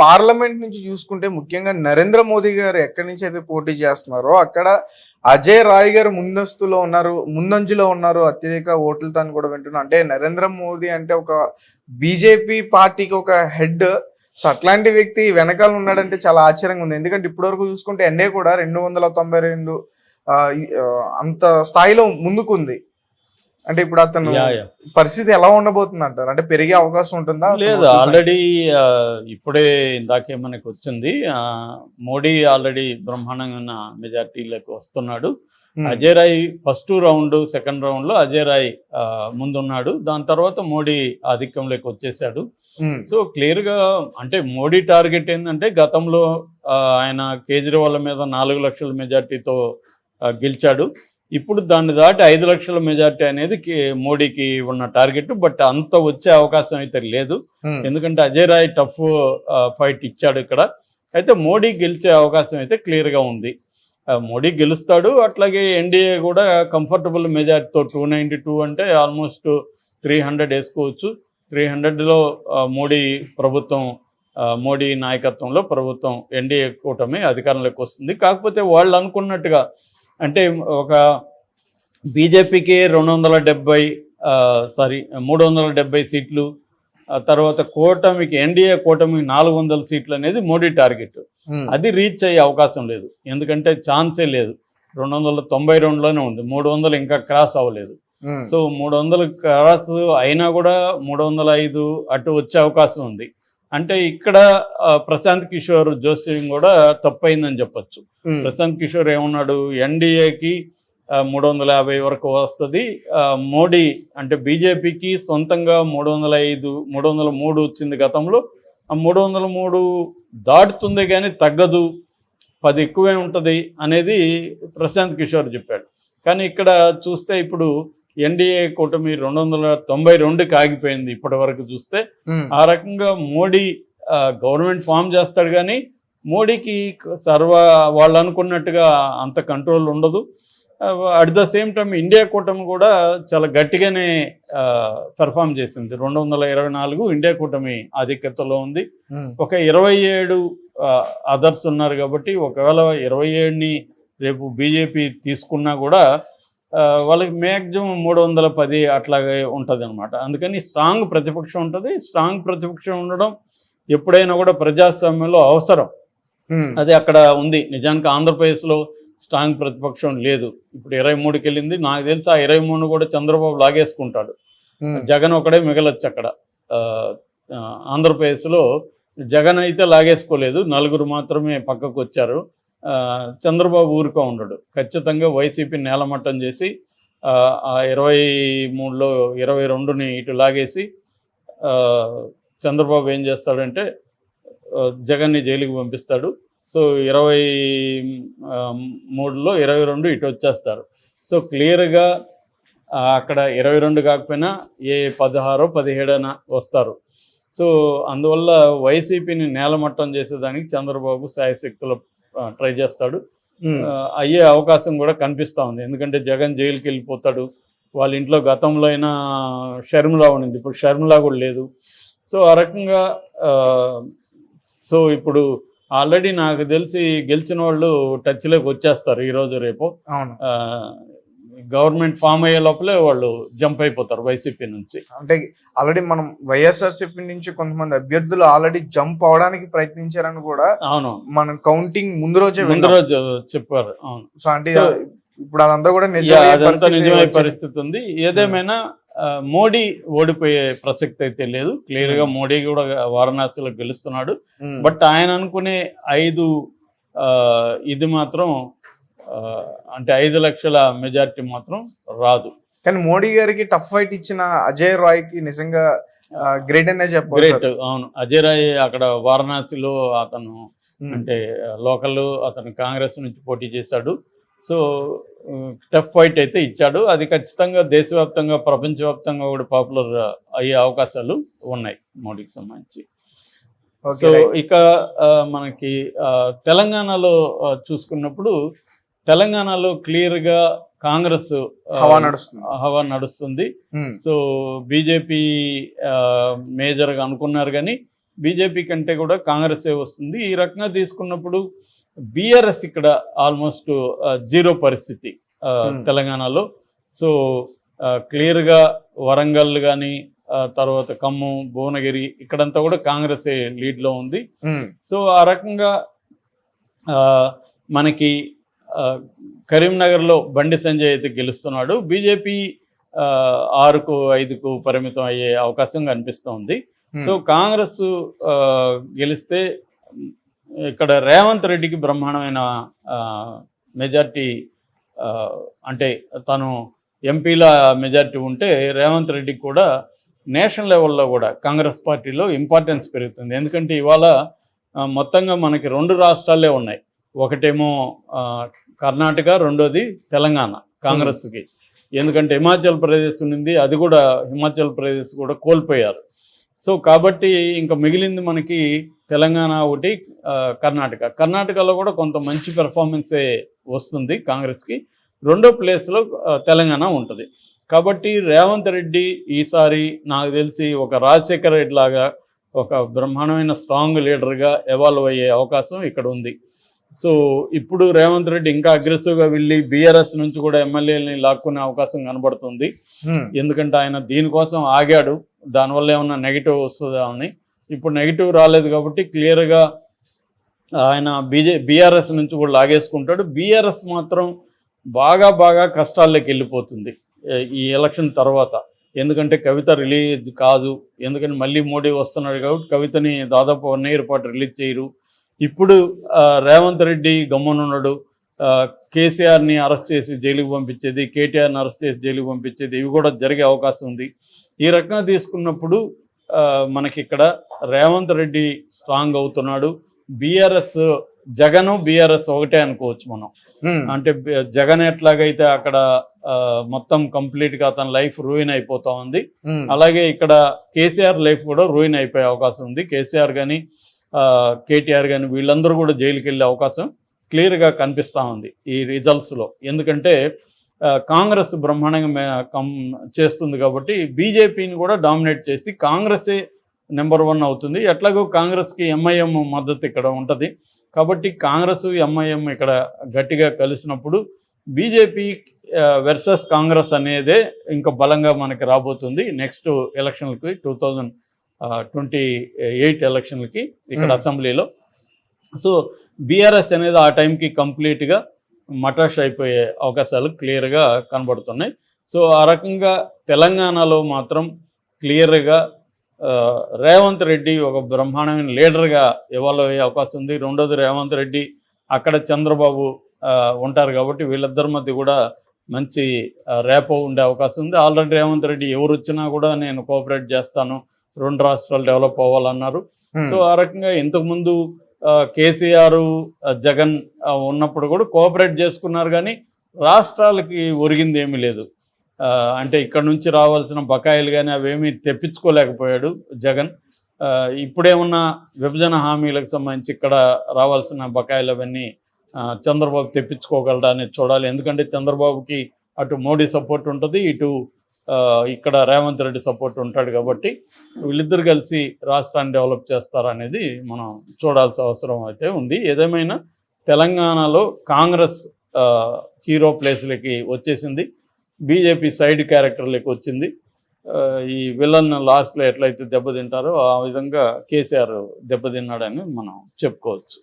Parliament నుంచి చూసుకుంటే ముఖ్యంగా నరేంద్ర మోదీ గారు ఎక్కడి నుంచి అయితే పోటీ చేస్తున్నారో అక్కడ అజయ్ రాయ్ గారు ముందంజలో ఉన్నారు అత్యధిక ఓట్లతో అని కూడా వింటున్నాం. అంటే నరేంద్ర మోదీ అంటే ఒక బీజేపీ పార్టీకి ఒక హెడ్. సో అట్లాంటి వ్యక్తి వెనకాల ఉన్నాడంటే చాలా ఆశ్చర్యంగా ఉంది. ఎందుకంటే ఇప్పటివరకు చూసుకుంటే ఎన్డీఏ కూడా 292 అంత స్థాయిలో ముందుకుంది. అంటే ఇప్పుడు అతను పరిస్థితి ఎలా ఉండబోతుంది అంటారు? అంటే పెరిగే అవకాశం ఉంటుందా? లేదు, ఆల్రెడీ ఇప్పుడే ఇందాకే మనకు వచ్చింది, మోడీ ఆల్రెడీ బ్రహ్మాండంగా మెజార్టీలకు వస్తున్నాడు. Ajay Rai first round, second round లో అజయ్ రాయ్ ముందున్నాడు. దాని తర్వాత మోడీ ఆధిక్యంలోకి వచ్చేసాడు. సో క్లియర్ గా అంటే మోడీ టార్గెట్ ఏంటంటే గతంలో ఆయన కేజ్రీవాల్ మీద 4 లక్షల మెజార్టీతో గెలిచాడు. ఇప్పుడు దాన్ని దాటి 5 లక్షల మెజార్టీ అనేది మోడీకి ఉన్న టార్గెట్. బట్ అంత వచ్చే అవకాశం అయితే లేదు, ఎందుకంటే అజయ్ రాయ్ టఫ్ ఫైట్ ఇచ్చాడు ఇక్కడ. అయితే మోడీ గెలిచే అవకాశం అయితే క్లియర్గా ఉంది. మోడీ గెలుస్తాడు. అట్లాగే ఎన్డీఏ కూడా కంఫర్టబుల్ మెజార్టీతో 292 అంటే ఆల్మోస్ట్ 300 వేసుకోవచ్చు. 300లో మోడీ ప్రభుత్వం, మోడీ నాయకత్వంలో ప్రభుత్వం ఎన్డీఏ కూటమి అధికారంలోకి వస్తుంది. కాకపోతే వాళ్ళు అనుకున్నట్టుగా అంటే ఒక బీజేపీకి 370 సీట్లు, తర్వాత కూటమికి ఎన్డీఏ కూటమికి 400 సీట్లు అనేది మోడీ టార్గెట్. అది రీచ్ అయ్యే అవకాశం లేదు, ఎందుకంటే ఛాన్సే లేదు. 292లోనే ఉంది, 300 ఇంకా క్రాస్ అవ్వలేదు. సో 300 క్రాస్ అయినా కూడా 305 అటు వచ్చే అవకాశం ఉంది. అంటే ఇక్కడ ప్రశాంత్ కిషోర్ జోషి కూడా తప్పైందని చెప్పచ్చు. ప్రశాంత్ కిషోర్ ఏమన్నాడు, ఎన్డీఏకి 350 వరకు వస్తుంది, మోడీ అంటే బీజేపీకి సొంతంగా 305, 303 వచ్చింది గతంలో, ఆ 303 దాటుతుంది కానీ తగ్గదు, 10 ఎక్కువే ఉంటుంది అనేది ప్రశాంత్ కిషోర్ చెప్పాడు. కానీ ఇక్కడ చూస్తే ఇప్పుడు ఎన్డీఏ కూటమి 292కి ఆగిపోయింది ఇప్పటి వరకు చూస్తే. ఆ రకంగా మోడీ గవర్నమెంట్ ఫామ్ చేస్తాడు కానీ మోడీకి వాళ్ళు అనుకున్నట్టుగా అంత కంట్రోల్ ఉండదు. At the same time India కూటమి కూడా చాలా గట్టిగానే పెర్ఫామ్ చేసింది. 224 ఇండియా కూటమి ఆధిక్యతలో ఉంది. ఒక 27 అదర్స్ ఉన్నారు కాబట్టి ఒకవేళ 27ని రేపు బీజేపీ తీసుకున్నా కూడా వాళ్ళకి మ్యాక్సిమం 310 అట్లాగే ఉంటుంది అనమాట. అందుకని స్ట్రాంగ్ ప్రతిపక్షం ఉంటుంది. స్ట్రాంగ్ ప్రతిపక్షం ఉండడం ఎప్పుడైనా కూడా ప్రజాస్వామ్యంలో అవసరం. అది అక్కడ ఉంది. నిజానికి ఆంధ్రప్రదేశ్లో స్ట్రాంగ్ ప్రతిపక్షం లేదు. ఇప్పుడు 23కి వెళ్ళింది. నాకు తెలిసి ఆ 23 కూడా చంద్రబాబు లాగేసుకుంటాడు. జగన్ ఒకడే మిగలొచ్చు అక్కడ. ఆంధ్రప్రదేశ్లో జగన్ అయితే లాగేసుకోలేదు, 4 మాత్రమే పక్కకు వచ్చారు. చంద్రబాబు ఊరుకో ఉండడు, ఖచ్చితంగా వైసీపీని నేలమట్టం చేసి ఆ 23లో 22ని ఇటు లాగేసి చంద్రబాబు ఏం చేస్తాడంటే జగన్ని జైలుకి పంపిస్తాడు. సో 23లో 22 ఇటు వచ్చేస్తారు. సో క్లియర్గా అక్కడ 22 కాకపోయినా ఏ 16, 17 వస్తారు. సో అందువల్ల వైసీపీని నేలమట్టం చేసేదానికి చంద్రబాబు శాయశక్తులు ట్రై చేస్తాడు. అయ్యే అవకాశం కూడా కనిపిస్తూ ఉంది, ఎందుకంటే జగన్ జైలుకి వెళ్ళిపోతాడు. వాళ్ళ ఇంట్లో గతంలో అయినా షర్మిలా ఉండింది, ఇప్పుడు షర్మిలా కూడా లేదు. సో ఆ రకంగా సో ఇప్పుడు ఆల్రెడీ నాకు తెలిసి గెలిచిన వాళ్ళు టచ్లోకి వచ్చేస్తారు ఈరోజు రేపు. గవర్నమెంట్ ఫామ్ అయ్యే లోపలే వాళ్ళు జంప్ అయిపోతారు వైసీపీ నుంచి. అంటే ఆల్రెడీ మనం వైఎస్ఆర్సీపీ నుంచి కొంతమంది అభ్యర్థులు ఆల్రెడీ జంప్ అవడానికి ప్రయత్నించారని కూడా అవును మనం కౌంటింగ్ ముందు రోజు చెప్పారు. అవును. సో అంటే ఇప్పుడు అదంతా కూడా నిజమయ్యే పరిస్థితి ఉంది. ఏదేమైనా మోడీ ఓడిపోయే ప్రసక్తి అయితే లేదు. క్లియర్ గా మోడీ కూడా వారణాసిలో గెలుస్తున్నాడు. బట్ ఆయన అనుకునే 5 ఇది మాత్రం అంటే 5 లక్షల మెజారిటీ మాత్రం రాదు. కానీ మోడీ గారికి టఫ్ ఫైట్ ఇచ్చిన అజయ్ రాయ్కి నిజంగా గ్రేట్ అనే చెప్పాలి. గ్రేట్, అవును. అజయ్ రాయ్ అక్కడ వారణాసిలో అతను అంటే లోకల్, అతను కాంగ్రెస్ నుంచి పోటీ చేశాడు. సో టఫ్ ఫైట్ అయితే ఇచ్చాడు. అది ఖచ్చితంగా దేశవ్యాప్తంగా, ప్రపంచవ్యాప్తంగా కూడా పాపులర్ అయ్యే అవకాశాలు ఉన్నాయి మోడీకి సంబంధించి. సో ఇక మనకి తెలంగాణలో చూసుకున్నప్పుడు తెలంగాణలో క్లియర్గా కాంగ్రెస్ హవా నడుస్తుంది. సో బీజేపీ మేజర్గా అనుకున్నారు కానీ బీజేపీ కంటే కూడా కాంగ్రెసే వస్తుంది. ఈ రకంగా తీసుకున్నప్పుడు బీఆర్ఎస్ ఇక్కడ ఆల్మోస్ట్ జీరో పరిస్థితి తెలంగాణలో. సో క్లియర్గా వరంగల్ కానీ తర్వాత ఖమ్మం, భువనగిరి ఇక్కడంతా కూడా కాంగ్రెసే లీడ్లో ఉంది. సో ఆ రకంగా మనకి కరీంనగర్లో బండి సంజయ్ అయితే గెలుస్తున్నాడు. బీజేపీ 6కు 5కు పరిమితం అయ్యే అవకాశం కనిపిస్తోంది. సో కాంగ్రెస్ గెలిస్తే ఇక్కడ రేవంత్ రెడ్డికి బ్రహ్మాండమైన మెజార్టీ, అంటే తను ఎంపీల మెజార్టీ ఉంటే రేవంత్ రెడ్డికి కూడా నేషనల్ లెవెల్లో కూడా కాంగ్రెస్ పార్టీలో ఇంపార్టెన్స్ పెరుగుతుంది. ఎందుకంటే ఇవాళ మొత్తంగా మనకి 2 రాష్ట్రాలే ఉన్నాయి. ఒకటేమో కర్ణాటక, రెండోది తెలంగాణ కాంగ్రెస్కి. ఎందుకంటే హిమాచల్ ప్రదేశ్ ఉంది, అది కూడా హిమాచల్ ప్రదేశ్ కూడా కోల్పోయారు. సో కాబట్టి ఇంకా మిగిలింది మనకి తెలంగాణ ఒకటి, కర్ణాటకలో కూడా కొంత మంచి పెర్ఫార్మెన్సే వస్తుంది కాంగ్రెస్కి. రెండో ప్లేస్లో తెలంగాణ ఉంటుంది. కాబట్టి రేవంత్ రెడ్డి ఈసారి నాకు తెలిసి ఒక రాజశేఖర రెడ్డి లాగా ఒక బ్రహ్మాండమైన స్ట్రాంగ్ లీడర్గా ఎవాల్వ్ అయ్యే అవకాశం ఇక్కడ ఉంది. సో ఇప్పుడు రేవంత్ రెడ్డి ఇంకా అగ్రెసివ్గా వెళ్ళి బీఆర్ఎస్ నుంచి కూడా ఎమ్మెల్యేలని లాక్కునే అవకాశం కనబడుతుంది. ఎందుకంటే ఆయన దీనికోసం ఆగాడు, దానివల్ల ఏమన్నా నెగిటివ్ వస్తుందా అని. ఇప్పుడు నెగిటివ్ రాలేదు కాబట్టి క్లియర్గా ఆయన బీఆర్ఎస్ నుంచి కూడా లాగేసుకుంటాడు. బీఆర్ఎస్ మాత్రం బాగా కష్టాల్లోకి వెళ్ళిపోతుంది ఈ ఎలక్షన్ తర్వాత. ఎందుకంటే కవిత రిలీజ్ కాదు, ఎందుకంటే మళ్ళీ మోడీ వస్తున్నాడు కాబట్టి కవితని దాదాపు 1 year పాటు రిలీజ్ చేయరు. ఇప్పుడు రేవంత్ రెడ్డి గమ్మునున్నాడు. కేసీఆర్ని అరెస్ట్ చేసి జైలుకి పంపించేది, కేటీఆర్ని అరెస్ట్ చేసి జైలుకి పంపించేది, ఇవి కూడా జరిగే అవకాశం ఉంది. ఈ రకంగా తీసుకున్నప్పుడు మనకి ఇక్కడ రేవంత్ రెడ్డి స్ట్రాంగ్ అవుతున్నాడు. బీఆర్ఎస్ బీఆర్ఎస్ ఒకటే అనుకోవచ్చు మనం. అంటే జగన్ ఎట్లాగైతే అక్కడ మొత్తం కంప్లీట్గా అతని లైఫ్ రూయిన్ అయిపోతా ఉంది, అలాగే ఇక్కడ కేసీఆర్ లైఫ్ కూడా రూయిన్ అయిపోయే అవకాశం ఉంది. కేసీఆర్ కానీ కేటీఆర్ కానీ వీళ్ళందరూ కూడా జైలుకి వెళ్ళే అవకాశం క్లియర్గా కనిపిస్తూ ఉంది ఈ రిజల్ట్స్లో. ఎందుకంటే కాంగ్రెస్ బ్రహ్మాండంగా చేస్తుంది కాబట్టి బీజేపీని కూడా డామినేట్ చేసి కాంగ్రెసే నెంబర్ 1 అవుతుంది. ఎట్లాగో కాంగ్రెస్కి ఎంఐఎం మద్దతు ఇక్కడ ఉంటుంది కాబట్టి కాంగ్రెస్ ఎంఐఎం ఇక్కడ గట్టిగా కలిసినప్పుడు బీజేపీ వర్సెస్ కాంగ్రెస్ అనేదే ఇంకా బలంగా మనకి రాబోతుంది నెక్స్ట్ ఎలక్షన్లకి, 2028 ఎలక్షన్లకి ఇక్కడ అసెంబ్లీలో. సో బీఆర్ఎస్ అనేది ఆ టైంకి కంప్లీట్గా మటాష్ అయిపోయే అవకాశాలు క్లియర్గా కనబడుతున్నాయి. సో ఆ రకంగా తెలంగాణలో మాత్రం క్లియర్గా రేవంత్ రెడ్డి ఒక బ్రహ్మాండమైన లీడర్గా ఎవాల్వ్ అయ్యే అవకాశం ఉంది. రెండోది రేవంత్ రెడ్డి అక్కడ చంద్రబాబు ఉంటారు కాబట్టి వీళ్ళిద్దరి మధ్య కూడా మంచి రేపో ఉండే అవకాశం ఉంది. ఆల్రెడీ రేవంత్ రెడ్డి ఎవరు వచ్చినా కూడా నేను కోఆపరేట్ చేస్తాను, 2 రాష్ట్రాలు డెవలప్ అవ్వాలన్నారు. సో ఆ రకంగా ఇంతకుముందు కేసీఆర్ జగన్ ఉన్నప్పుడు కూడా కోఆపరేట్ చేసుకున్నారు కానీ రాష్ట్రాలకి ఒరిగింది ఏమీ లేదు. అంటే ఇక్కడ నుంచి రావాల్సిన బకాయిలు కానీ అవేమీ తెప్పించుకోలేకపోయాడు జగన్. ఇప్పుడేమన్నా విభజన హామీలకు సంబంధించి ఇక్కడ రావాల్సిన బకాయిలు అవన్నీ చంద్రబాబు తెప్పించుకోగలడా అనేది చూడాలి. ఎందుకంటే చంద్రబాబుకి అటు మోడీ సపోర్ట్ ఉంటుంది, ఇటు ఇక్కడ రేవంత్ రెడ్డి సపోర్ట్ ఉంటాడు కాబట్టి వీళ్ళిద్దరు కలిసి రాష్ట్రాన్ని డెవలప్ చేస్తారనేది మనం చూడాల్సిన అవసరం అయితే ఉంది. ఏదేమైనా తెలంగాణలో కాంగ్రెస్ హీరో ప్లేస్లకి వచ్చేసింది, బీజేపీ సైడ్ క్యారెక్టర్లకి వచ్చింది. ఈ విలన్ లాస్ట్లో ఎట్లయితే దెబ్బతింటారో ఆ విధంగా కేసీఆర్ దెబ్బతిన్నాడని మనం చెప్పుకోవచ్చు.